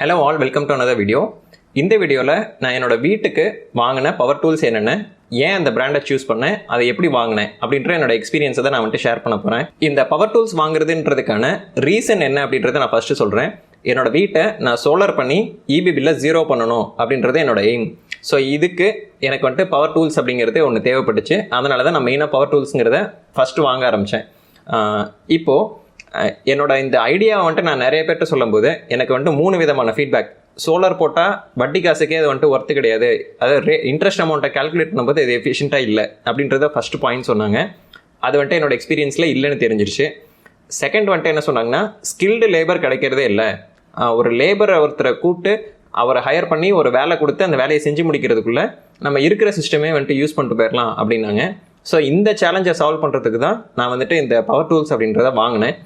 Hello all, welcome to another video. இந்த வீடியோவில் நான் என்னோட வீட்டுக்கு வாங்கின பவர் டூல்ஸ் என்னென்ன, ஏன் அந்த பிராண்டை சூஸ் பண்ணேன், அதை எப்படி வாங்கினேன் அப்படின்ற என்னோட எக்ஸ்பீரியன்ஸை தான் நான் வந்துட்டு ஷேர் பண்ண போகிறேன். இந்த பவர் டூல்ஸ் வாங்குறதுன்றதுக்கான ரீசன் என்ன அப்படின்றத நான் ஃபஸ்ட்டு சொல்கிறேன். என்னோட வீட்டை நான் சோலார் பண்ணி இபி பில்லை 0 பண்ணணும் அப்படின்றது என்னோட எய்ம். ஸோ இதுக்கு எனக்கு வந்துட்டு பவர் டூல்ஸ் அப்படிங்கிறது ஒன்று தேவைப்பட்டுச்சு. அதனால தான் நான் மெயினாக பவர் டூல்ஸுங்கிறத ஃபஸ்ட்டு வாங்க ஆரம்பித்தேன். இப்போது என்னோட இந்த ஐடியாவை வந்துட்டு நான் நிறைய பேர்கிட்ட சொல்லும்போது எனக்கு வந்துட்டு 3 விதமான ஃபீட்பேக். சோலார் போட்டால் வட்டி காசுக்கே அது வந்துட்டு ஒர்த்து கிடையாது, அதாவது இன்ட்ரெஸ்ட் அமௌண்ட்டை கால்குலேட் பண்ணும்போது அது எஃபிஷியண்ட்டாக இல்லை அப்படின்றத ஃபஸ்ட்டு பாயிண்ட் சொன்னாங்க. அது வந்துட்டு என்னோட எக்ஸ்பீரியன்ஸில் இல்லைன்னு தெரிஞ்சிருச்சு. செகண்ட் வந்துட்டு என்ன சொன்னாங்கன்னா, ஸ்கில்டு லேபர் கிடைக்கிறதே இல்லை. ஒரு லேபரை ஒருத்தரை கூப்பிட்டு அவரை ஹையர் பண்ணி ஒரு வேலை கொடுத்து அந்த வேலையை செஞ்சு முடிக்கிறதுக்குள்ளே நம்ம இருக்கிற சிஸ்டமே வந்துட்டு யூஸ் பண்ணிட்டு போயிடலாம் அப்படின்னாங்க. ஸோ இந்த சேலஞ்சை சால்வ் பண்ணுறதுக்கு தான் நான் வந்துட்டு இந்த பவர் டூல்ஸ் அப்படின்றத வாங்கினேன்.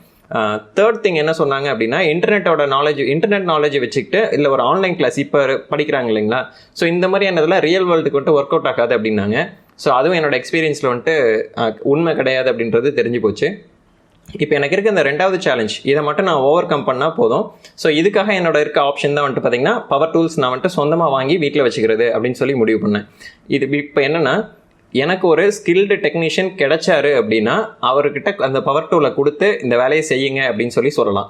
தேர்ட் திங் என்ன சொன்னாங்க அப்படின்னா, இன்டர்நெட் நாலேஜ் வச்சுக்கிட்டு இல்லை ஒரு ஆன்லைன் கிளாஸ் இப்போ படிக்கிறாங்க இல்லைங்களா, ஸோ இந்த மாதிரியானதெல்லாம் ரியல் வேர்ல்டுக்கு வந்துட்டு ஒர்க் அவுட் ஆகாது அப்படின்னாங்க. ஸோ அதுவும் என்னோட எக்ஸ்பீரியன்ஸில் வந்துட்டு உண்மை கிடையாது அப்படின்றது தெரிஞ்சு போச்சு. இப்போ எனக்கு இருக்க இந்த 2வது சேலஞ்ச், இதை மட்டும் நான் ஓவர் கம் பண்ணால் போதும். ஸோ இதுக்காக என்னோட இருக்க ஆப்ஷன் தான் வந்துட்டு பார்த்திங்கன்னா, பவர் டூல்ஸ் நான் வந்துட்டு சொந்தமாக வாங்கி வீட்டில் வச்சுக்கிறது அப்படின்னு சொல்லி முடிவு பண்ணேன். இது இப்போ என்னென்னா, எனக்கு ஒரு ஸ்கில்டு டெக்னீஷியன் கிடைச்சாரு அப்படின்னா அவர்கிட்ட அந்த பவர் டூலை கொடுத்து இந்த வேலையை செய்யுங்க அப்படின்னு சொல்லலாம்.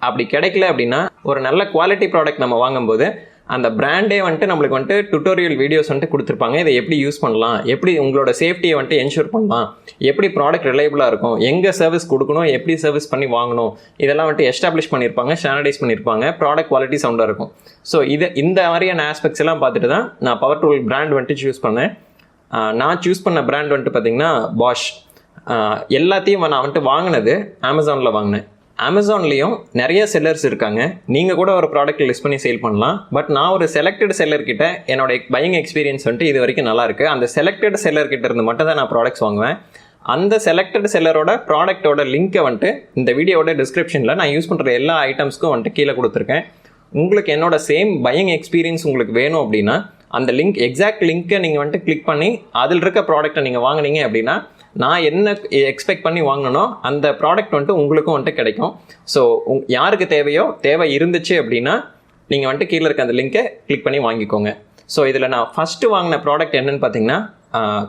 அப்படி கிடைக்கல அப்படின்னா ஒரு நல்ல குவாலிட்டி ப்ராடக்ட் நம்ம வாங்கும்போது அந்த பிராண்டே வந்துட்டு நம்மளுக்கு வந்துட்டு டுட்டோரியல் வீடியோஸ் வந்துட்டு கொடுத்துருப்பாங்க. இதை எப்படி யூஸ் பண்ணலாம், எப்படி உங்களோட சேஃப்டியை வந்துட்டு என்ஷூர் பண்ணலாம், எப்படி ப்ராடக்ட் ரிலையபிளாக இருக்கும், எங்கே சர்வீஸ் கொடுக்கணும், எப்படி சர்வீஸ் பண்ணி வாங்கணும், இதெல்லாம் வந்துட்டு எஸ்டாப்ளிஷ் பண்ணியிருப்பாங்க, ஸ்டாண்டர்டைஸ் பண்ணியிருப்பாங்க, ப்ராடக்ட் குவாலிட்டி சவுண்டாக இருக்கும். ஸோ இந்த மாதிரியான ஆஸ்பெக்ட்ஸ் எல்லாம் பார்த்துட்டு தான் நான் பவர் டூல் பிராண்ட் வந்துட்டு சூஸ் பண்ணேன். நான் சூஸ் பண்ண பிராண்ட் வந்துட்டு பார்த்திங்கன்னா பாஷ். எல்லாத்தையும் நான் வந்துட்டு வாங்கினது அமேசானில் வாங்கினேன். அமேசான்லேயும் நிறைய செல்லர்ஸ் இருக்காங்க. நீங்கள் கூட ஒரு ப்ராடக்ட் லிஸ்ட் பண்ணி சேல் பண்ணலாம். பட் நான் ஒரு செலக்டட் செல்லர்கிட்ட என்னோட பையிங் எக்ஸ்பீரியன்ஸ் வந்துட்டு இது வரைக்கும் நல்லாயிருக்கு. அந்த செலக்டட் செல்லர்கிட்ட இருந்து மட்டும் தான் நான் ப்ராடக்ட்ஸ் வாங்குவேன். அந்த செலக்டட் செல்லரோட ப்ராடக்டோட லிங்க்கை வந்துட்டு இந்த வீடியோட டிஸ்கிரிப்ஷனில் நான் யூஸ் பண்ணுற எல்லா ஐட்டம்ஸ்க்கும் வந்துட்டு கீழே கொடுத்துருக்கேன். உங்களுக்கு என்னோட சேம் பையிங் எக்ஸ்பீரியன்ஸ் உங்களுக்கு வேணும் அப்படின்னா அந்த லிங்க், எக்ஸாக்ட் லிங்க்கை நீங்கள் வந்துட்டு கிளிக் பண்ணி அதில் இருக்க ப்ராடக்ட்டை நீங்கள் வாங்கினீங்க அப்படின்னா நான் என்ன எக்ஸ்பெக்ட் பண்ணி வாங்கினோ அந்த ப்ராடக்ட் வந்துட்டு உங்களுக்கும் வந்துட்டு கிடைக்கும். ஸோ யாருக்கு தேவை இருந்துச்சு அப்படின்னா நீங்கள் வந்துட்டு கீழே இருக்க அந்த லிங்க்கை கிளிக் பண்ணி வாங்கிக்கோங்க. ஸோ இதில் நான் ஃபஸ்ட்டு வாங்கின ப்ராடக்ட் என்னென்னு பார்த்தீங்கன்னா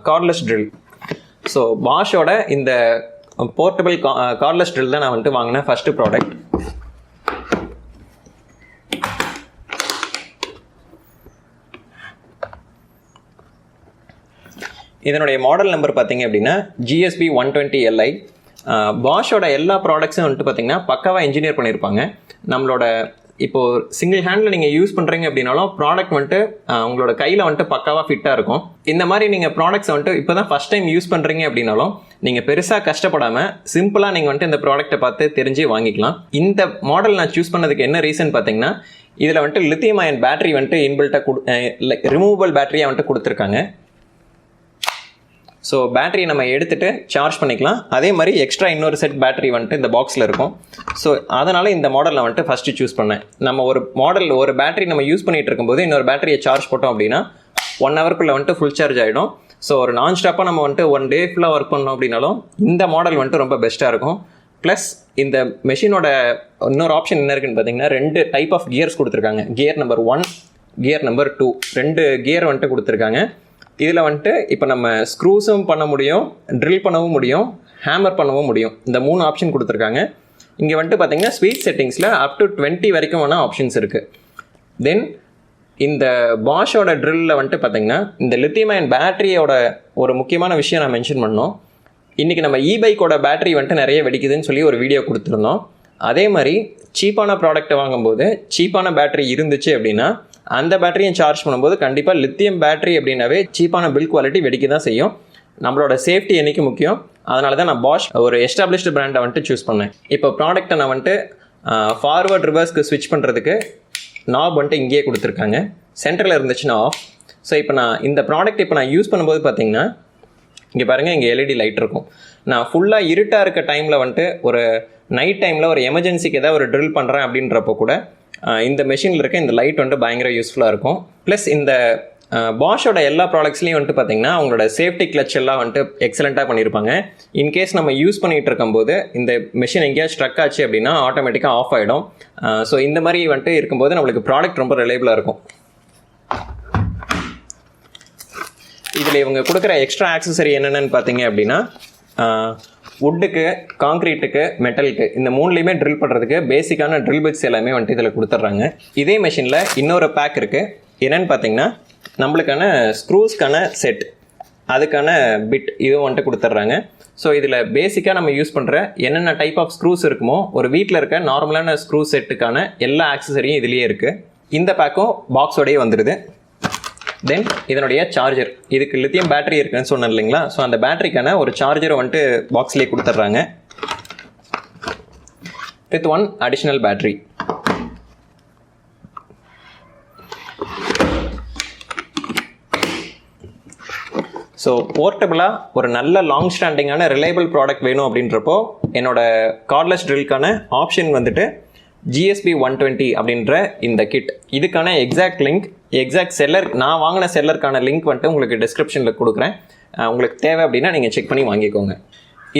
கார்ட்லெஸ் ட்ரில். ஸோ பாஷோட இந்த போர்ட்டபிள் கார்ட்லெஸ் ட்ரில் தான் நான் வந்துட்டு வாங்கினேன் ஃபஸ்ட்டு ப்ராடக்ட். இதனுடைய மாடல் நம்பர் பார்த்தீங்க அப்படின்னா GSB 120Li. பாஷோட எல்லா ப்ராடக்ட்ஸும் வந்துட்டு பார்த்தீங்கன்னா பக்காவாக இன்ஜினியர் பண்ணியிருப்பாங்க. நம்மளோட இப்போது சிங்கிள் ஹேண்டில் நீங்கள் யூஸ் பண்ணுறீங்க அப்படின்னாலும் ப்ராடக்ட் வந்துட்டு உங்களோட கையில் வந்துட்டு பக்காவாக ஃபிட்டாக இருக்கும். இந்த மாதிரி நீங்கள் ப்ராடக்ட்ஸ் வந்துட்டு இப்போ தான் ஃபஸ்ட் டைம் யூஸ் பண்ணுறீங்க அப்படின்னாலும் நீங்கள் பெருசாக கஷ்டப்படாமல் சிம்பிளாக நீங்கள் வந்துட்டு இந்த ப்ராடக்ட்டை பார்த்து தெரிஞ்சு வாங்கிக்கலாம். இந்த மாடல் நான் சூஸ் பண்ணதுக்கு என்ன ரீசன் பார்த்தீங்கன்னா, இதில் வந்துட்டு லித்தியம் அயன் பேட்டரி வந்துட்டு இன்பில்ட்டாக ரிமூவபிள் பேட்டரியாக வந்துட்டு கொடுத்துருக்காங்க. ஸோ பேட்டரி நம்ம எடுத்துகிட்டு சார்ஜ் பண்ணிக்கலாம். அதே மாதிரி எக்ஸ்ட்ரா இன்னொரு செட் பேட்டரி வந்துட்டு இந்த பாக்ஸில் இருக்கும். ஸோ அதனால் இந்த மாடலில் வந்துட்டு ஃபஸ்ட்டு சூஸ் பண்ணேன். நம்ம ஒரு பேட்டரி நம்ம யூஸ் பண்ணிகிட்டு இருக்கும்போது இன்னொரு பேட்டரியை சார்ஜ் போட்டோம் அப்படின்னா 1 ஹவருக்குள்ளே வந்துட்டு ஃபுல் சார்ஜ் ஆகிடும். ஸோ ஒரு நான் ஸ்டாப்பாக நம்ம வந்துட்டு 1 டே ஃபுல்லாக ஒர்க் பண்ணோம் அப்படின்னாலும் இந்த மாடல் வந்துட்டு ரொம்ப பெஸ்ட்டாக இருக்கும். ப்ளஸ் இந்த மெஷினோட இன்னொரு ஆப்ஷன் என்ன இருக்குன்னு பார்த்தீங்கன்னா 2 டைப் ஆஃப் கியர்ஸ் கொடுத்துருக்காங்க. Gear number 1, gear number 2, 2 gear வந்துட்டு கொடுத்துருக்காங்க. இதில் வந்துட்டு இப்போ நம்ம ஸ்க்ரூஸும் பண்ண முடியும், ட்ரில் பண்ணவும் முடியும், ஹேமர் பண்ணவும் முடியும். இந்த 3 ஆப்ஷன் கொடுத்துருக்காங்க. இங்கே வந்துட்டு பார்த்தீங்கன்னா ஸ்பீட் செட்டிங்ஸில் அப் டு 20 வரைக்கும் வேணால் ஆப்ஷன்ஸ் இருக்குது. தென் இந்த பாஷோட ட்ரில்லில் வந்துட்டு பார்த்தீங்கன்னா இந்த லித்தியம் அயன் பேட்டரியோட ஒரு முக்கியமான விஷயம் நான் மென்ஷன் பண்ணோம். இன்றைக்கி நம்ம பைக்கோட பேட்டரி வந்துட்டு நிறைய வெடிக்குதுன்னு சொல்லி ஒரு வீடியோ கொடுத்துருந்தோம். அதே மாதிரி சீப்பான ப்ராடக்ட்டை வாங்கும்போது சீப்பான பேட்டரி இருந்துச்சு அப்படின்னா அந்த பேட்டரியை சார்ஜ் பண்ணும்போது கண்டிப்பாக லித்தியம் பேட்டரி அப்படின்னாவே சீப்பான பில் குவாலிட்டி வெடிக்க தான் செய்யும். நம்மளோட சேஃப்டி என்றைக்கு முக்கியம். அதனால தான் நான் பாஷ் ஒரு எஸ்டாப்ளிஷ்டு பிராண்டை வந்துட்டு சூஸ் பண்ணேன். இப்போ ப்ராடக்ட்டை நான் வந்துட்டு ஃபார்வர்ட் ரிவர்ஸ்க்கு ஸ்விட்ச் பண்ணுறதுக்கு நாப் வந்துட்டு இங்கேயே கொடுத்துருக்காங்க. சென்டரில் இருந்துச்சுன்னா ஆஃப். ஸோ இப்போ நான் இந்த ப்ராடக்ட் இப்போ நான் யூஸ் பண்ணும்போது பார்த்தீங்கன்னா இங்கே பாருங்கள், இங்கே LED லைட் இருக்கும். நான் ஃபுல்லாக இருட்டாக இருக்க டைமில் வந்துட்டு ஒரு நைட் டைமில் ஒரு எமர்ஜென்சிக்கு ஏதாவது ஒரு ட்ரில் பண்ணுறேன் அப்படின்றப்போ கூட இந்த மெஷினில் இருக்க இந்த லைட் வந்துட்டு பயங்கர யூஸ்ஃபுல்லாக இருக்கும். ப்ளஸ் இந்த பாஷோட எல்லா ப்ராடக்ட்ஸ்லையும் வந்துட்டு பார்த்தீங்கன்னா அவங்களோட சேஃப்டி கிளச் எல்லாம் வந்துட்டு எக்ஸலண்ட்டாக பண்ணியிருப்பாங்க. இன்கேஸ் நம்ம யூஸ் பண்ணிகிட்டு இருக்கும்போது இந்த மிஷின் எங்கேயாவது ஸ்ட்ரக் ஆச்சு அப்படின்னா ஆட்டோமேட்டிக்காக ஆஃப் ஆகிடும். ஸோ இந்த மாதிரி வந்துட்டு இருக்கும்போது நம்மளுக்கு ப்ராடக்ட் ரொம்ப ரிலையபிளாக இருக்கும். இதில் இவங்க கொடுக்குற எக்ஸ்ட்ரா ஆக்சசரி என்னென்னு பார்த்தீங்க அப்படின்னா வுட்டுக்கு, காங்க்ரீட்டுக்கு, மெட்டலுக்கு இந்த மூணுலேயுமே ட்ரில் பண்ணுறதுக்கு பேசிக்கான ட்ரில் பிட்ஸ் எல்லாமே வந்துட்டு இதில் கொடுத்துட்றாங்க. இதே மிஷினில் இன்னொரு பேக் இருக்குது. என்னென்னு பார்த்தீங்கன்னா நம்மளுக்கான ஸ்க்ரூஸ்க்கான செட், அதுக்கான பிட் இதுவும் வந்துட்டு கொடுத்துட்றாங்க. ஸோ இதில் பேசிக்காக நம்ம யூஸ் பண்ணுற என்னென்ன டைப் ஆஃப் ஸ்க்ரூஸ் இருக்குமோ ஒரு வீட்டில் இருக்க நார்மலான ஸ்க்ரூ செட்டுக்கான எல்லா ஆக்சசரியும் இதுலேயே இருக்குது. இந்த பேக்கும் பாக்ஸோடையே வந்துடுது. தென் இதனுடைய சார்ஜர், இதுக்கு லித்தியம் பேட்டரி இருக்குன்னு சொன்னேன் இல்லைங்களா, ஸோ அந்த பேட்டரிக்கான ஒரு சார்ஜரை வந்துட்டு பாக்ஸ்லேயே கொடுத்துட்றாங்க with one additional battery. So போர்ட்டபுளாக ஒரு நல்ல லாங் ஸ்டாண்டிங்கான ரிலையபிள் ப்ராடக்ட் வேணும் அப்படின்றப்போ என்னோட கார்ட்லெஸ் ட்ரில்க்கான ஆப்ஷன் வந்துட்டு GSB 120 அப்படின்ற இந்த கிட். இதுக்கான எக்ஸாக்ட் லிங்க், எக்ஸாக்ட் செல்லர், நான் வாங்கின செல்லருக்கான லிங்க் வந்துட்டு உங்களுக்கு டிஸ்கிரிப்ஷனில் கொடுக்குறேன். உங்களுக்கு தேவை அப்படின்னா நீங்கள் செக் பண்ணி வாங்கிக்கோங்க.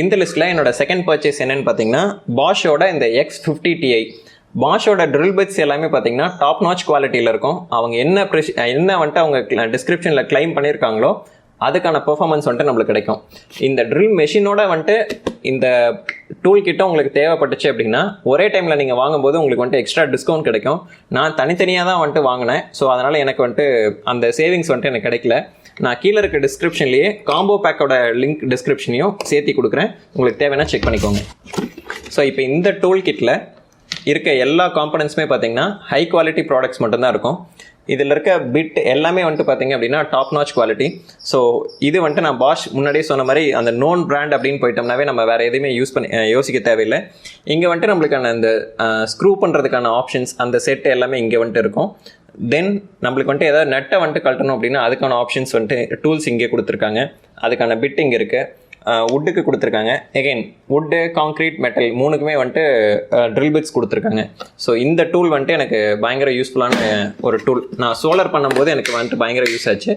இந்த லிஸ்ட்டில் என்னோட செகண்ட் பர்ச்சேஸ் என்னென்னு பார்த்தீங்கன்னா பாஷோட இந்த X50 Ti. பாஷோட ட்ரில் பிட்ஸ் எல்லாமே பார்த்தீங்கன்னா டாப் நாச் குவாலிட்டியில் இருக்கும். அவங்க என்ன வந்துட்டு அவங்க டிஸ்கிரிப்ஷனில் கிளைம் பண்ணியிருக்காங்களோ அதுக்கான பெர்ஃபார்மன்ஸ் வந்துட்டு நம்மளுக்கு கிடைக்கும். இந்த ட்ரில் மெஷினோட வந்துட்டு இந்த டூல் கிட்ட உங்களுக்கு தேவைப்பட்டுச்சு அப்படின்னா ஒரே டைமில் நீங்கள் வாங்கும்போது உங்களுக்கு வந்துட்டு எக்ஸ்ட்ரா டிஸ்கவுண்ட் கிடைக்கும். நான் தனித்தனியாக தான் வந்துட்டு வாங்கினேன். ஸோ அதனால் எனக்கு வந்துட்டு அந்த சேவிங்ஸ் வந்துட்டு எனக்கு கிடைக்கல. நான் கீழே இருக்க டிஸ்கிரிப்ஷன்லேயே காம்போ பேக்கோட லிங்க் டிஸ்கிரிப்ஷனையும் சேர்த்து கொடுக்குறேன். உங்களுக்கு தேவைன்னா செக் பண்ணிக்கோங்க. ஸோ இப்போ இந்த டூல் கிட்டில் இருக்க எல்லா காம்பனன்ட்ஸுமே பார்த்தீங்கன்னா ஹை குவாலிட்டி ப்ராடக்ட்ஸ் மட்டும்தான் இருக்கும். இதில் இருக்க பிட் எல்லாமே வந்துட்டு பார்த்தீங்க அப்படின்னா டாப் நாச் குவாலிட்டி. ஸோ இது வந்துட்டு நான் பாஷ் முன்னாடியே சொன்ன மாதிரி அந்த நோன் பிராண்ட் அப்படின்னு போயிட்டோம்னாவே நம்ம வேறு எதுவுமே யோசிக்க தேவையில்லை. இங்கே வந்துட்டு நம்மளுக்கான அந்த ஸ்க்ரூ பண்ணுறதுக்கான ஆப்ஷன்ஸ், அந்த செட் எல்லாமே இங்கே வந்துட்டு இருக்கும். தென் நம்மளுக்கு வந்துட்டு ஏதாவது நெட்டை வந்துட்டு கழட்டணும் அப்படின்னா அதுக்கான ஆப்ஷன்ஸ் வந்துட்டு டூல்ஸ் இங்கே கொடுத்துருக்காங்க. அதுக்கான பிட் இங்கே இருக்குது. வுட்டுக்கு கொடுத்துருக்காங்க. எகெயின் வுட்டு, காங்க்ரீட், மெட்டல் மூணுக்குமே வந்துட்டு ட்ரில் பிட்ஸ் கொடுத்துருக்காங்க. ஸோ இந்த டூல் வந்துட்டு எனக்கு பயங்கர யூஸ்ஃபுல்லான ஒரு டூல். நான் சோலார் பண்ணும்போது எனக்கு வந்துட்டு பயங்கர யூஸ் ஆச்சு.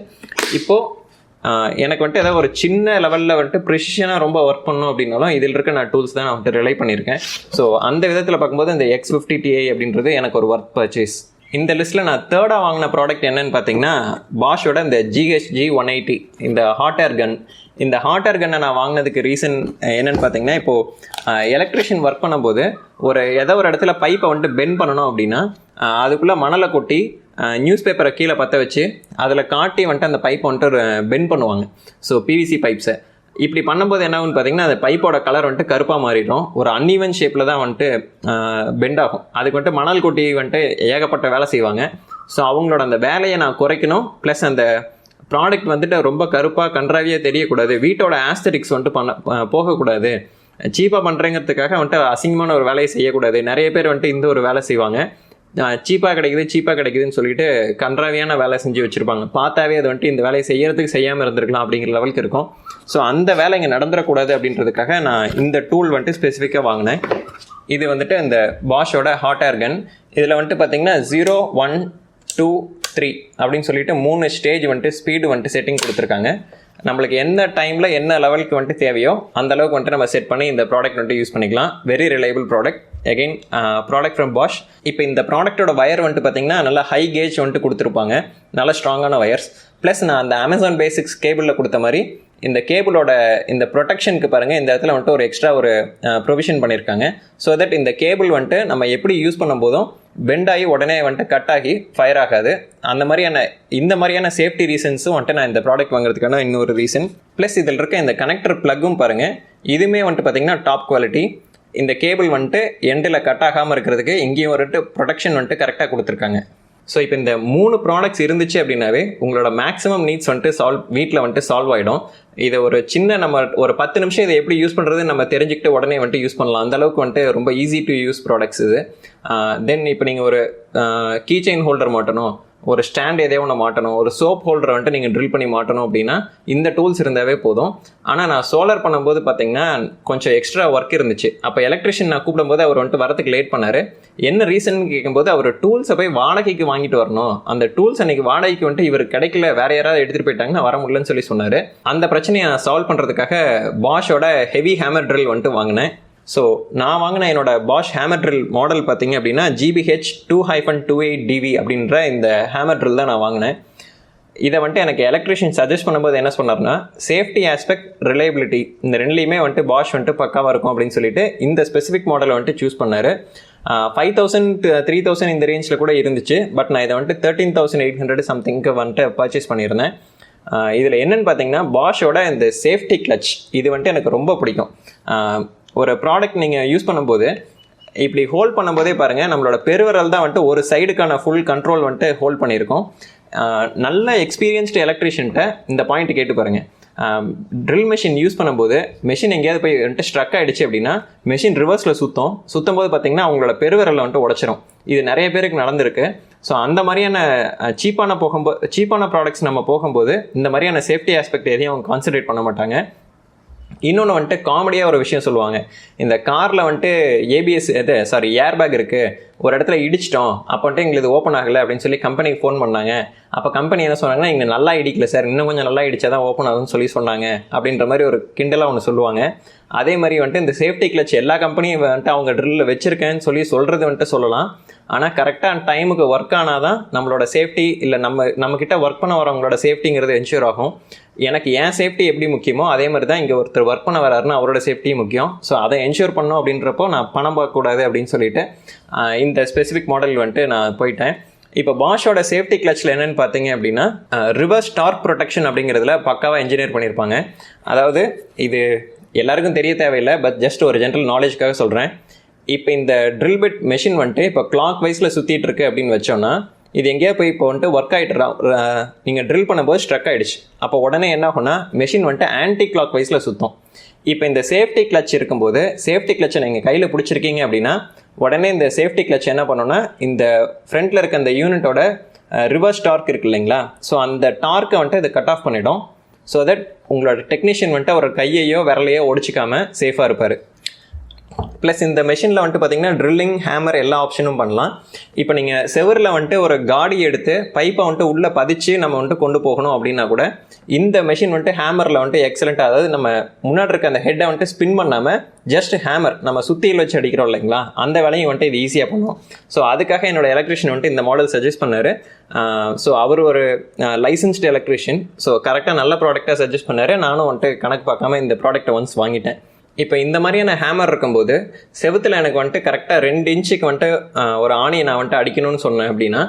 இப்போது எனக்கு வந்துட்டு ஏதாவது ஒரு சின்ன லெவலில் வந்துட்டு ப்ரிசிஷனாக ரொம்ப ஒர்க் பண்ணணும் அப்படின்னாலும் இதில் இருக்க நான் டூல்ஸ் தான் நான் வந்துட்டு ரிலை பண்ணியிருக்கேன். ஸோ அந்த விதத்தில் பார்க்கும்போது இந்த X50 Ti அப்படின்றது எனக்கு ஒரு ஒர்க் பர்ச்சேஸ். இந்த லிஸ்ட்டில் நான் தேர்டாக வாங்கின ப்ராடக்ட் என்னன்னு பார்த்தீங்கன்னா பாஷோட இந்த GHG 180 இந்த ஹாட் ஏர் கன். இந்த ஹாட் ஏர் கன்னை நான் வாங்கினதுக்கு ரீசன் என்னென்னு பார்த்தீங்கன்னா இப்போது எலக்ட்ரிஷியன் ஒர்க் பண்ணும்போது ஏதோ ஒரு இடத்துல பைப்பை வந்துட்டு பெண்ட் பண்ணணும் அப்படின்னா அதுக்குள்ளே மணலை கொட்டி நியூஸ் பேப்பரை கீழே பற்ற வச்சு அதில் காட்டி வந்துட்டு அந்த பைப்பை வந்துட்டு பெண்ட் பண்ணுவாங்க. ஸோ PVC பைப்ஸை இப்படி பண்ணும்போது என்ன ஆகுன்னு பார்த்தீங்கன்னா அந்த பைப்போட கலர் வந்துட்டு கருப்பாக மாறிடும். ஒரு அன்ஈவன் ஷேப்பில் தான் வந்துட்டு பெண்ட் ஆகும். அதுக்கு வந்துட்டு மணல் கொட்டி வந்துட்டு ஏகப்பட்ட வேலை செய்வாங்க. ஸோ அவங்களோட அந்த வேலையை நான் குறைக்கணும். ப்ளஸ் அந்த ப்ராடக்ட் வந்துட்டு ரொம்ப கருப்பாக கன்றாவியாக தெரியக்கூடாது, வீட்டோட ஆஸ்தட்டிக்ஸ் வந்துட்டு போகக்கூடாது, சீப்பாக பண்ணுறேங்கிறதுக்காக வந்துட்டு அசிங்கமான ஒரு வேலையை செய்யக்கூடாது. நிறைய பேர் வந்துட்டு இந்த ஒரு வேலை செய்வாங்க. சீப்பாக கிடைக்குதுன்னு சொல்லிட்டு கன்றாவியான வேலை செஞ்சு வச்சுருப்பாங்க. பார்த்தாவே அது வந்துட்டு இந்த வேலையை செய்யாமல் இருந்திருக்கலாம் அப்படிங்கிற லெவலுக்கு இருக்கும். ஸோ அந்த வேலை இங்கே நடந்துடக்கூடாது அப்படின்றதுக்காக நான் இந்த டூல் வந்துட்டு ஸ்பெசிஃபிக்காக வாங்கினேன். இது வந்துட்டு இந்த பாஷோட ஹாட் ஏர் கன். இதில் வந்துட்டு பார்த்தீங்கன்னா 0, 1, 2, 3 அப்படின்னு சொல்லிட்டு 3 ஸ்டேஜ் வந்துட்டு ஸ்பீடு வந்துட்டு செட்டிங் கொடுத்துருக்காங்க. நம்மளுக்கு என்ன டைமில் என்ன லெவலுக்கு வந்துட்டு தேவையோ அந்த அளவுக்கு வந்துட்டு நம்ம செட் பண்ணி இந்த ப்ராடக்ட் வந்துட்டு யூஸ் பண்ணிக்கலாம். Very reliable product. Again product from Bosch. இப்போ இந்த ப்ராடக்ட்டோட வயர் வந்துட்டு பார்த்தீங்கன்னா நல்லா ஹை கேஜ் வந்துட்டு கொடுத்துருப்பாங்க, நல்ல ஸ்ட்ராங்கான வயர்ஸ். ப்ளஸ் நான் அந்த அமேசான் பேசிக்ஸ் கேபிளில் கொடுத்த மாதிரி இந்த கேபிளோட இந்த ப்ரொடெக்ஷனுக்கு பாருங்கள் இந்த இடத்துல வந்துட்டு ஒரு எக்ஸ்ட்ரா ஒரு ப்ரொவிஷன் பண்ணியிருக்காங்க. ஸோ தட் இந்த கேபிள் வந்துட்டு நம்ம எப்படி யூஸ் பண்ணும் போதும் பெண்ட் ஆகி உடனே வந்துட்டு கட் ஆகி ஃபயர் ஆகாது. இந்த மாதிரியான சேஃப்டி ரீசன்ஸும் வந்துட்டு நான் இந்த ப்ராடக்ட் வாங்குறதுக்கான இன்னொரு ரீசன். ப்ளஸ் இதில் இருக்க இந்த கனெக்டர் ப்ளக்கும் பாருங்கள், இதுவுமே வந்துட்டு பார்த்திங்கன்னா டாப் குவாலிட்டி. இந்த கேபிள் வந்துட்டு எண்டில் கட் ஆகாமல் இருக்கிறதுக்கு இங்கேயும் வந்துட்டு ப்ரொடெக்ஷன் வந்துட்டு கரெக்டாக கொடுத்துருக்காங்க. ஸோ இப்போ இந்த 3 ப்ராடக்ட்ஸ் இருந்துச்சு அப்படின்னாவே உங்களோட மேக்ஸிமம் நீட்ஸ் வந்துட்டு வீட்டில் வந்துட்டு சால்வ் ஆகிடும். இதை ஒரு சின்ன நம்ம ஒரு 10 நிமிஷம் இதை எப்படி யூஸ் பண்ணுறது நம்ம தெரிஞ்சுக்கிட்டு உடனே வந்துட்டு யூஸ் பண்ணலாம். அந்தளவுக்கு வந்துட்டு ரொம்ப ஈஸி டு யூஸ் ப்ராடக்ட்ஸ் இது. தென் இப்போ நீங்கள் ஒரு கீ செயின் ஹோல்டர் மாட்டணும், ஒரு ஸ்டாண்ட் எதையோ ஒன்று மாட்டணும், ஒரு சோப் ஹோல்டரை வந்துட்டு நீங்கள் ட்ரில் பண்ணி மாட்டணும் அப்படின்னா இந்த டூல்ஸ் இருந்தாவே போதும். ஆனால் நான் சோலார் பண்ணும்போது பார்த்தீங்கன்னா கொஞ்சம் எக்ஸ்ட்ரா ஒர்க் இருந்துச்சு. அப்போ எலக்ட்ரிஷியன் நான் கூப்பிடும்போது அவர் வந்துட்டு வரதுக்கு லேட் பண்ணார். என்ன ரீசன் கேட்கும்போது அவர் டூல்ஸை போய் வாடகைக்கு வாங்கிட்டு வரணும், அந்த டூல்ஸ் அன்றைக்கி வாடகைக்கு வந்துட்டு இவர் கிடைக்கல, வேறு யாராவது எடுத்துகிட்டு போயிட்டாங்கன்னா வர முடியலன்னு சொல்லி சொன்னார். அந்த பிரச்சனையை நான் சால்வ் பண்ணுறதுக்காக பாஷோட ஹெவி ஹேமர் ட்ரில் வந்துட்டு வாங்கினேன். ஸோ நான் வாங்கின என்னோட பாஷ் ஹேமர் ட்ரில் மாடல் பார்த்தீங்க அப்படின்னா GBH 2-28DV அப்படின்ற இந்த ஹேமர் ட்ரில் தான் நான் வாங்கினேன். இதை வந்துட்டு எனக்கு எலக்ட்ரிஷியன் சஜஸ்ட் பண்ணும்போது என்ன சொன்னார்னா, சேஃப்டி ஆஸ்பெக்ட், ரிலையபிலிட்டி இந்த ரெண்டுலேயுமே வந்துட்டு பாஷ் வந்துட்டு பக்காவாக இருக்கும் அப்படின்னு சொல்லிட்டு இந்த ஸ்பெசிஃபிக் மாடலை வந்துட்டு சூஸ் பண்ணார். 5,000 to 3,000 இந்த ரேஞ்சில் கூட இருந்துச்சு. பட் நான் இதை வந்துட்டு 13,800 சம்திங்க்கு வந்துட்டு பர்ச்சேஸ் பண்ணியிருந்தேன். இதில் என்னென்னு பார்த்தீங்கன்னா பாஷோட இந்த சேஃப்டி கிளச் இது வந்துட்டு எனக்கு ரொம்ப பிடிக்கும். ஒரு ப்ராடக்ட் நீங்கள் யூஸ் பண்ணும்போது இப்படி ஹோல்ட் பண்ணும்போதே பாருங்கள், நம்மளோட பெருவிரல் தான் வந்துட்டு ஒரு சைடுக்கான ஃபுல் கண்ட்ரோல் வந்துட்டு ஹோல்ட் பண்ணியிருக்கோம். நல்ல எக்ஸ்பீரியன்ஸ்டு எலக்ட்ரிஷியன்ட்ட இந்த பாயிண்ட் கேட்டு பாருங்கள். ட்ரில் மெஷின் யூஸ் பண்ணும்போது மெஷின் எங்கேயாவது போய் வந்துட்டு ஸ்ட்ரக் ஆகிடுச்சு அப்படின்னா மெஷின் ரிவர்ஸில் சுற்றும் போது பார்த்திங்கன்னா அவங்களோட பெருவிரலில் வந்துட்டு உடச்சிரும். இது நிறைய பேருக்கு நடந்திருக்கு. ஸோ அந்த மாதிரியான சீப்பான ப்ராடக்ட்ஸ் நம்ம போகும்போது இந்த மாதிரியான சேஃப்டி ஆஸ்பெக்ட் எதையும் அவங்க கான்சன்ட்ரேட் பண்ண மாட்டாங்க. இன்னொன்று வந்துட்டு காமெடியாக ஒரு விஷயம் சொல்லுவாங்க, இந்த காரில் வந்துட்டு ஏர் பேக் இருக்குது, ஒரு இடத்துல இடிச்சிட்டோம், அப்போ வந்துட்டு எங்களுக்கு இது ஓப்பன் ஆகலை அப்படின்னு சொல்லி கம்பெனிக்கு ஃபோன் பண்ணாங்க. அப்போ கம்பெனி என்ன சொன்னாங்கன்னா, இங்கே நல்லா இடிக்கல சார், இன்னும் கொஞ்சம் நல்லா இடிச்சா தான் ஓப்பன் ஆகும்னு சொல்லி சொன்னாங்க அப்படின்ற மாதிரி ஒரு கிண்டலாக ஒன்று சொல்லுவாங்க. அதே மாதிரி வந்துட்டு இந்த சேஃப்டி கிளச் எல்லா கம்பெனியும் வந்துட்டு அவங்க ட்ரில்லில் வச்சுருக்கேன்னு சொல்கிறது வந்துட்டு சொல்லலாம். ஆனால் கரெக்டாக டைமுக்கு ஒர்க் ஆனால் தான் நம்மளோட சேஃப்டி இல்லை நம்மக்கிட்ட ஒர்க் பண்ண வரவங்களோட சேஃப்டிங்கிறது என்ஷூர் ஆகும். எனக்கு ஏன் சேஃப்டி எப்படி முக்கியமோ அதே மாதிரி தான் இங்கே ஒருத்தர் ஒர்க் பண்ண வராருன்னா அவரோட சேஃப்டியும் முக்கியம். ஸோ அதை என்ஷூர் பண்ணோம் அப்படின்றப்போ நான் பணம் பார்க்கக்கூடாது அப்படின்னு சொல்லிட்டு இந்த ஸ்பெசிஃபிக் மாடல் வந்துட்டு நான் போயிட்டேன். இப்போ பாஷோட சேஃப்டி கிளச்சில் என்னென்னு பார்த்தீங்க அப்படின்னா, ரிவர்ஸ் டார்க் ப்ரொடெக்ஷன் அப்படிங்கிறதுல பக்காவாக இன்ஜினியர் பண்ணியிருப்பாங்க. அதாவது இது எல்லாருக்கும் தெரிய தேவையில்லை, பட் ஜஸ்ட் ஒரு ஜென்ரல் நாலேஜ்க்காக சொல்கிறேன். இப்போ இந்த ட்ரில் பிட் மெஷின் வந்துட்டு இப்போ கிளாக் வைஸில் சுற்றிட்டு இருக்கு அப்படின்னு வச்சோன்னா, இது எங்கேயா போய் இப்போ வந்துட்டு ஒர்க் ஆகிட்டு நீங்கள் ட்ரில் பண்ணும்போது ஸ்ட்ரக் ஆகிடுச்சு. அப்போ உடனே என்ன ஆகும்னா மெஷின் வந்துட்டு ஆன்டி கிளாக் வைஸில் சுற்றும். இப்போ இந்த சேஃப்டி கிளச் இருக்கும்போது சேஃப்டி கிளச்சை நீங்கள் கையில் பிடிச்சிருக்கீங்க அப்படின்னா உடனே இந்த சேஃப்டி கிளச் என்ன பண்ணோன்னா, இந்த ஃப்ரண்ட்டில் இருக்க அந்த யூனிட்டோட ரிவர்ஸ் டார்க் இருக்கு இல்லைங்களா, ஸோ அந்த டார்க்கை வந்துட்டு இதை கட் ஆஃப் பண்ணிடும். ஸோ தட் உங்களோட டெக்னீஷியன் வந்துட்டு ஒரு கையையோ விரலையோ ஒடிச்சிக்காமல் சேஃபாக இருப்பார். ப்ளஸ் இந்த மெஷினில் வந்துட்டு பார்த்தீங்கன்னா ட்ரில்லிங், ஹேமர் எல்லா ஆப்ஷனும் பண்ணலாம். இப்போ நீங்கள் செவரில் வந்துட்டு ஒரு காடி எடுத்து பைப்பை வந்துட்டு உள்ளே பதிச்சு நம்ம வந்துட்டு கொண்டு போகணும் அப்படின்னா கூட இந்த மெஷின் வந்துட்டு ஹேமரில் வந்துட்டு எக்ஸலண்ட்டாக, அதாவது நம்ம முன்னாடி இருக்க அந்த ஹெட்டை வந்துட்டு ஸ்பின் பண்ணாமல் ஜஸ்ட் ஹேமர் நம்ம சுத்தியில் வச்சு அடிக்கிறோம் இல்லைங்களா, அந்த வேலையும் வந்துட்டு இது ஈஸியாக பண்ணுவோம். ஸோ அதுக்காக என்னோட எலக்ட்ரிஷியன் வந்துட்டு இந்த மாடல் சஜஸ்ட் பண்ணார். ஸோ அவர் ஒரு லைசன்ஸ்டு எலக்ட்ரிஷியன். ஸோ கரெக்டாக நல்ல ப்ராடக்டாக சஜஸ்ட் பண்ணார். நானும் வந்துட்டு கணக்கு பார்க்காம இந்த ப்ராடக்ட்டை ஒன்ஸ் வாங்கிட்டேன். இப்போ இந்த மாதிரியான ஹேமர் இருக்கும்போது செவுத்தில் எனக்கு வந்துட்டு கரெக்டாக 2 இன்ச்சுக்கு வந்துட்டு ஒரு ஆணியை நான் வந்துட்டு அடிக்கணும்னு சொன்னேன் அப்படின்னா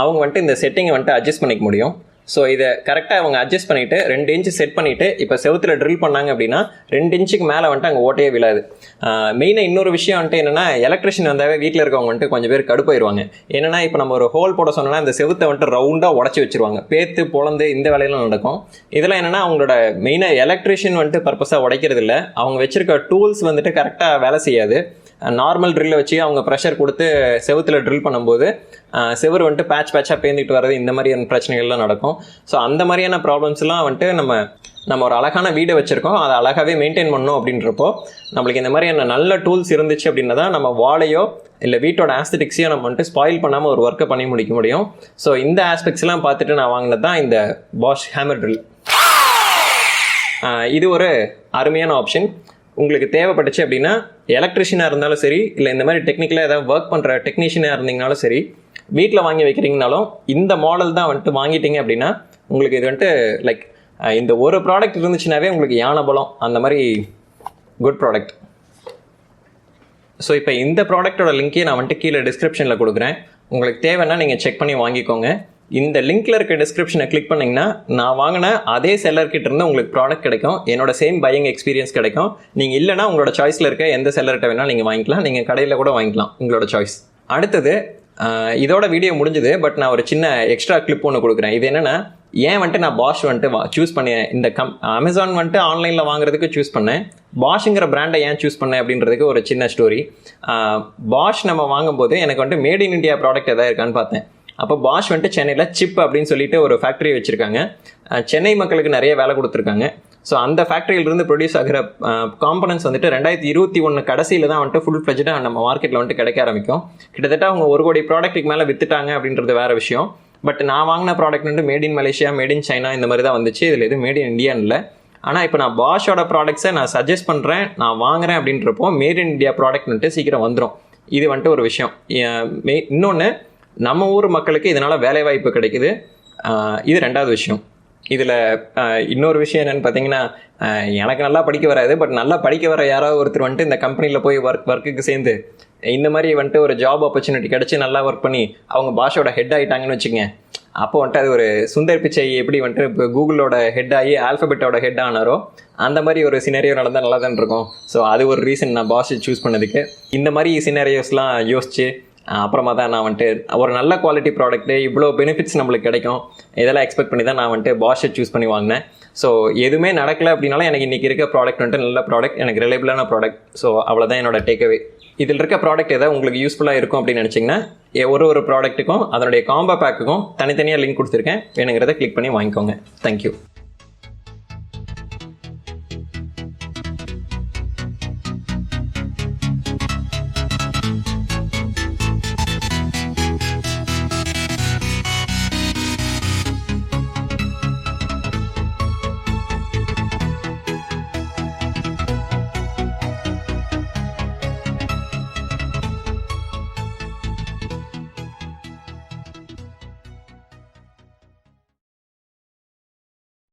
அவங்க வந்துட்டு இந்த செட்டிங்கை வந்துட்டு அட்ஜஸ்ட் பண்ணிக்க முடியும். ஸோ இதை கரெக்டாக அவங்க அட்ஜஸ்ட் பண்ணிவிட்டு 2 இன்ச்சு செட் பண்ணிவிட்டு இப்போ செவுத்தில் ட்ரில் பண்ணாங்க அப்படின்னா 2 இன்ச்சுக்கு மேலே வந்துட்டு அங்கே ஓட்டையே விழாது. மெயினாக இன்னொரு விஷயம் வந்துட்டு என்னென்னா, எலக்ட்ரிஷியன் வந்தாவே வீட்டில் இருக்கவங்க வந்துட்டு கொஞ்சம் பேர் கடுப்பாயிருவாங்க. என்னென்னா, இப்போ நம்ம ஒரு ஹோல் போட சொன்னோன்னா இந்த செவுத்தை வந்துட்டு ரவுண்டாக உடச்சி வச்சுருவாங்க, பேத்து பொழந்து இந்த வேலையெல்லாம் நடக்கும். இதெல்லாம் என்னென்னா, அவங்களோட மெயினாக எலக்ட்ரிஷியன் வந்துட்டு பர்பஸாக உடைக்கிறது இல்லை, அவங்க வச்சுருக்க டூல்ஸ் வந்துட்டு கரெக்டாக வேலை செய்யாது. நார்மல் ட்ரில்லை வச்சு அவங்க ப்ரெஷர் கொடுத்து செவுத்தில் ட்ரில் பண்ணும்போது செவர் வந்துட்டு பேட்சாக பேந்துட்டு வர்றது, இந்த மாதிரியான பிரச்சனைகள்லாம் நடக்கும். ஸோ அந்த மாதிரியான ப்ராப்ளம்ஸ்லாம் வந்துட்டு நம்ம ஒரு அழகான வீடை வச்சுருக்கோம், அதை அழகாகவே மெயின்டைன் பண்ணணும் அப்படின்றப்போ நம்மளுக்கு இந்த மாதிரியான நல்ல டூல்ஸ் இருந்துச்சு அப்படின்னா தான் நம்ம வாழையோ இல்லை வீட்டோட ஆஸ்தட்டிக்ஸையோ நம்ம வந்துட்டு ஸ்பாயில் பண்ணாமல் ஒரு ஒர்க்கை பண்ணி முடிக்க முடியும். ஸோ இந்த ஆஸ்பெக்ட்ஸ்லாம் பார்த்துட்டு நான் வாங்கினது தான் இந்த பாஷ் ஹேமர் ட்ரில். இது ஒரு அருமையான ஆப்ஷன். உங்களுக்கு தேவைப்பட்டுச்சு அப்படின்னா எலக்ட்ரிஷியனாக இருந்தாலும் சரி, இல்லை இந்த மாதிரி டெக்னிக்கலாக ஏதாவது ஒர்க் பண்ணுற டெக்னீஷியனாக இருந்தீங்கனாலும் சரி, வீட்டில் வாங்கி வைக்கிறீங்கனாலும் இந்த மாடல் தான் வந்துட்டு வாங்கிட்டீங்க அப்படின்னா உங்களுக்கு இது வந்துட்டு லைக் இந்த ஒரு ப்ராடக்ட் இருந்துச்சுனாவே உங்களுக்கு யானை பலம், அந்த மாதிரி குட் ப்ராடக்ட். ஸோ இப்போ இந்த ப்ராடக்டோட லிங்க்கே நான் வந்துட்டு கீழே டிஸ்கிரிப்ஷனில் கொடுக்குறேன். உங்களுக்கு தேவைன்னா நீங்கள் செக் பண்ணி வாங்கிக்கோங்க. இந்த லிங்க்கில் இருக்க டிஸ்கிரிப்ஷனை கிளிக் பண்ணிங்கன்னா நான் வாங்கின அதே செல்லர்கிட்ட இருந்து உங்களுக்கு ப்ராடக்ட் கிடைக்கும், என்னோட சேம் பையிங் எக்ஸ்பீரியன்ஸ் கிடைக்கும். நீங்கள் இல்லைனா உங்களோட சாய்ஸில் இருக்க எந்த செல்லர்கிட்ட வேணால் நீங்கள் வாங்கிக்கலாம், நீங்கள் கடையில் கூட வாங்கிக்கலாம், உங்களோட சாய்ஸ். அடுத்தது இதோட வீடியோ முடிஞ்சுது, பட் நான் ஒரு சின்ன எக்ஸ்ட்ரா கிளிப் ஒன்று கொடுக்குறேன். இது என்னென்னா, ஏன் வந்துட்டு நான் பாஷ் வந்துட்டு சூஸ் பண்ணேன், இந்த அமேசான் வந்துட்டு ஆன்லைனில் வாங்குறதுக்கு சூஸ் பண்ணேன், பாஷுங்கிற பிராண்டை ஏன் சூஸ் பண்ணேன் அப்படின்றதுக்கு ஒரு சின்ன ஸ்டோரி. பாஷ் நம்ம வாங்கும்போது எனக்கு வந்துட்டு மேட் இன் இண்டியா ப்ராடக்ட் எதாவது இருக்கான்னு பார்த்தேன். அப்போ பாஷ் வந்துட்டு சென்னையில் சிப் அப்படின்னு சொல்லிட்டு ஒரு ஃபேக்ட்ரி வச்சுருக்காங்க. சென்னை மக்களுக்கு நிறைய வேலை கொடுத்துருக்காங்க. ஸோ அந்த ஃபேக்ட்ரியிலிருந்து ப்ரொடியூஸ் ஆகிற காம்பனன்ட்ஸ் வந்துட்டு 2021 கடைசியில் தான் வந்துட்டு ஃபுல் ஃப்ளெஜ்டாக நம்ம மார்க்கெட்டில் வந்துட்டு கிடைக்க ஆரம்பிக்கும். கிட்டத்தட்ட அவங்க 1 கோடி ப்ராடக்ட்டுக்கு மேலே வித்துட்டாங்க அப்படின்றது வேறு விஷயம். பட் நான் வாங்கின ப்ராடக்ட் வந்துட்டு made in Malaysia, made in China இந்த மாதிரி தான் வந்துச்சு. இதில் எதுவும் மேட் இன் இந்தியான்னு இல்லை. ஆனால் இப்போ நான் பாஷோட ப்ராடக்ட்ஸை நான் சஜஸ்ட் பண்ணுறேன், நான் வாங்குறேன் அப்படின்றப்போ மேட் இன் இந்தியா ப்ராடக்ட் வந்துட்டு சீக்கிரம் வந்துடும். இது வந்துட்டு ஒரு விஷயம். இன்னொன்று, நம்ம ஊர் மக்களுக்கு இதனால் வேலைவாய்ப்பு கிடைக்குது. இது 2வது விஷயம். இதில் இன்னொரு விஷயம் என்னென்னு பார்த்தீங்கன்னா, எனக்கு நல்லா படிக்க வராது, பட் நல்லா படிக்க வர யாராவது ஒருத்தர் வந்துட்டு இந்த கம்பெனியில் போய் ஒர்க்குக்கு சேர்ந்து இந்த மாதிரி வந்துட்டு ஒரு ஜாப் ஆப்பர்ச்சுனிட்டி கிடச்சி நல்லா ஒர்க் பண்ணி அவங்க பாஷோட ஹெட் ஆகிட்டாங்கன்னு வச்சுக்கங்க. அப்போ வந்துட்டு அது ஒரு சுந்தர் பிச்சை எப்படி வந்துட்டு இப்போ கூகுளோட ஹெட் ஆகி ஆல்ஃபபெட்டோட ஹெட் ஆனாரோ அந்த மாதிரி ஒரு சினரியோ நடந்தால் நல்லா தான் இருக்கும். ஸோ அது ஒரு ரீசன் நான் பாஷை சூஸ் பண்ணதுக்கு. இந்த மாதிரி சினரியோஸ்லாம் யோசிச்சு அப்புறமா தான் நான் வந்துட்டு ஒரு நல்ல குவாலிட்டி ப்ராடக்ட்டு, இவ்வளோ பெனிஃபிட்ஸ் நம்மளுக்கு கிடைக்கும், இதெல்லாம் எக்ஸ்பெக்ட் பண்ணி தான் நான் வந்துட்டு பாஷை சூஸ் பண்ணி வாங்கினேன். ஸோ எதுவுமே நடக்கலை அப்படின்னாலும் எனக்கு இன்றைக்கி இருக்க ப்ராடக்ட் வந்துட்டு நல்ல ப்ராடக்ட், எனக்கு ரிலையபிளான ப்ராடக்ட். ஸோ அவ்வளோதான் என்னோட டேக்அவே. இதில் இருக்க ப்ராடக்ட் எதாவது உங்களுக்கு யூஸ்ஃபுல்லாக இருக்கும் அப்படின்னு நினச்சிங்கன்னா ஒரு ப்ராடக்ட்டுக்கும் அதனுடைய காம்போ பேக்குக்கும் தனித்தனியாக லிங்க் கொடுத்துருக்கேன். வேணுங்கிறத கிளிக் பண்ணி வாங்கிக்கோங்க. தேங்க்யூ.